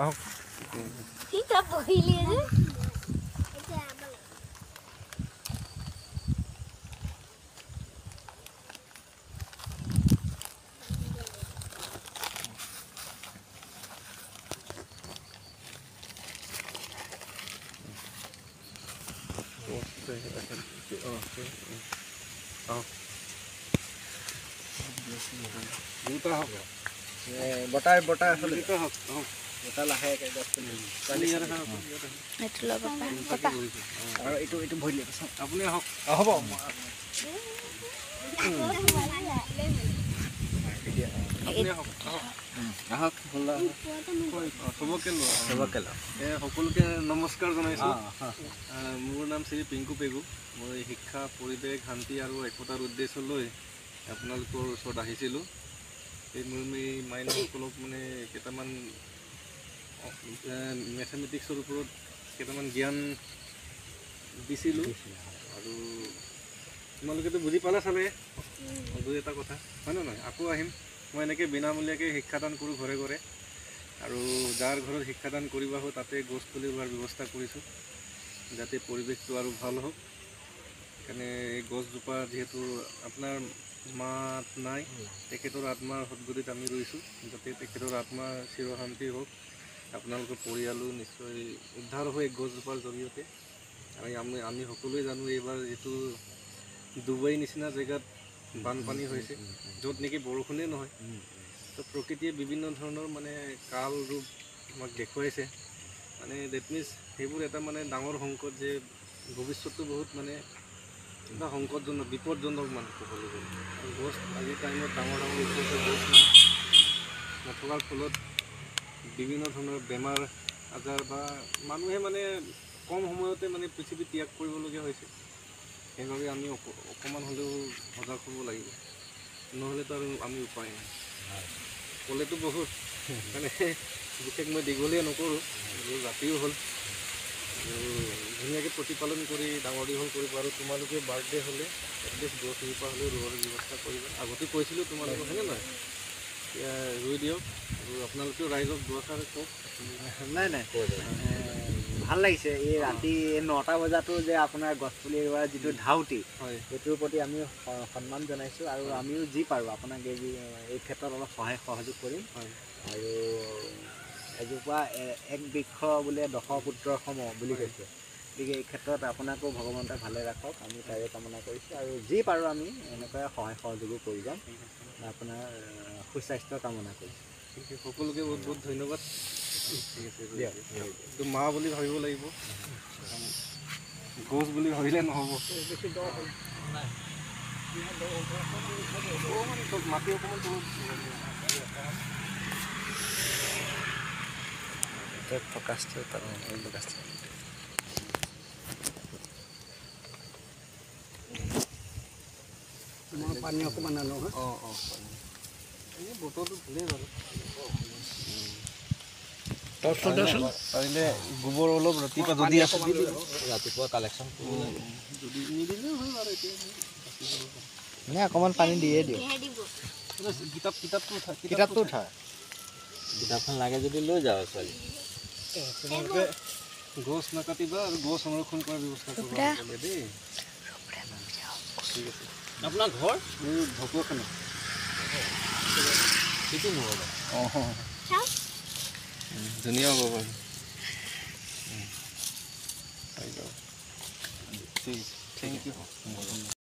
আহক কি কাপ বহিলি যে বটাৰ আসলে বটা লাহে এইটো লব পাপা আৰু এইটো ভৰি লৈ আপুনি আহক হ'ব আহক চবকে সকলোকে নমস্কাৰ জনাইছোঁ মোৰ নাম শ্ৰী পিংকু পেগু মই শিক্ষা পৰিৱেশ শান্তি আৰু একতাৰ উদ্দেশ্য লৈ আপোনালোকৰ ওচৰত আহিছিলোঁ এই মই মাইনসকলক মানে কেইটামান মেথমেটিক্সৰ ওপৰত কেইটামান জ্ঞান দিছিলোঁ আৰু তোমালোকেতো বুজি পালা চাগে দুই এটা কথা হয় নে নহয় আকৌ আহিম মই এনেকৈ বিনামূলীয়াকৈ শিক্ষাদান কৰোঁ ঘৰে ঘৰে আৰু যাৰ ঘৰত শিক্ষাদান কৰিব আহোঁ তাতে গছ পুলি ৰোৱাৰ ব্যৱস্থা কৰিছোঁ যাতে পৰিৱেশটো আৰু ভাল হওক সেইকাৰণে এই গছজোপা যিহেতু আপোনাৰ মাত নাই তেখেতৰ আত্মাৰ সদগতিত আমি ৰুইছোঁ যাতে তেখেতৰ আত্মা চিৰশান্তি হওক আপোনালোকৰ পৰিয়ালো নিশ্চয় উদ্ধাৰ হয় গছজোপাৰ জৰিয়তে আৰু আমি সকলোৱে জানো এইবাৰ যিটো ডুবাই নিচিনা জেগাত বানপানী হৈছে য'ত নেকি বৰষুণেই নহয় তো প্ৰকৃতিয়ে বিভিন্ন ধৰণৰ মানে কাল ৰূপ আমাক দেখুৱাইছে মানে ডেট মিনছ সেইবোৰ এটা মানে ডাঙৰ সংকট যে ভৱিষ্যতটো বহুত মানে এটা সংকটজনক বিপদজনক মানে ক'বলৈ গ'লে আৰু গছ আজিৰ টাইমত ডাঙৰ গছ নথকাৰ ফলত বিভিন্ন ধৰণৰ বেমাৰ আজাৰ বা মানুহে মানে কম সময়তে মানে পৃথিৱী ত্যাগ কৰিবলগীয়া হৈছে সেইবাবে আমি অকণমান হ'লেও সজাগ হ'ব লাগিব নহ'লেতো আৰু আমি উপায় নাই ক'লেতো বহুত মানে বিশেষ মই দীঘলীয়া নকৰোঁ ৰাতিও হ'ল আৰু ধুনীয়াকৈ প্ৰতিপালন কৰি ডাঙৰ দীঘল কৰিব আৰু তোমালোকে বাৰ্থডে হ'লে এটলিষ্ট গছ ৰুপা হ'লেও ৰোৱাৰ ব্যৱস্থা কৰিবা আগতে কৈছিলোঁ তোমালোকক হয়নে নহয় এতিয়া ৰুই দিয়ক আৰু আপোনালোকেও ৰাইজক দুআষাৰ কওক নাই ভাল লাগিছে এই ৰাতি 9টা বজাতো যে আপোনাৰ গছপুলি ৰোৱাৰ যিটো ধাউতি হয় সেইটোৰ প্ৰতি আমি সন্মান জনাইছোঁ আৰু আমিও যি পাৰোঁ আপোনাক এই ক্ষেত্ৰত অলপ সহযোগ কৰিম হয় আৰু এজোপা এক বৃক্ষ বোলে 10 পুত্ৰৰ সম বুলি কৈছে গতিকে এই ক্ষেত্ৰত আপোনাকো ভগৱন্তই ভালে ৰাখক আমি তাৰে কামনা কৰিছোঁ আৰু যি পাৰোঁ আমি এনেকৈ সহায় সহযোগো কৰি যাম আপোনাৰ সুস্বাস্থ্য কামনা কৰিছোঁ সকলোকে বহুত বহুত ধন্যবাদ ঠিক আছে এইটো মা বুলি ভাবিব লাগিব গছ বুলি ভাবিলে নহ'ব মাটি অকণমান প্ৰকাশটো পানী অকণমান আনো এই বতৰটো ভালেই বাৰু পাৰিলে গোবৰ অলপ ৰাতিপুৱা যদি আছে ৰাতিপুৱা কালেকশ্যন যদি নিদিলেও হয় বাৰু এতিয়া মানে অকণমান পানী দিয়ে দিয়ক কিতাপটো উঠা কিতাপখন লাগে যদি লৈ যাওঁ ছোৱালী তোমালোকে গছ নাকাটিবা আৰু গছ সংৰক্ষণ কৰাৰ ব্যৱস্থা কৰিবা দেই ঠিক আছে আপোনাৰ ঘৰ মোৰ ঢকুৱাখানা সেইটো নহ'ব ধুনীয়া হ'ব বাৰু ঠিক আছে থেংক ইউ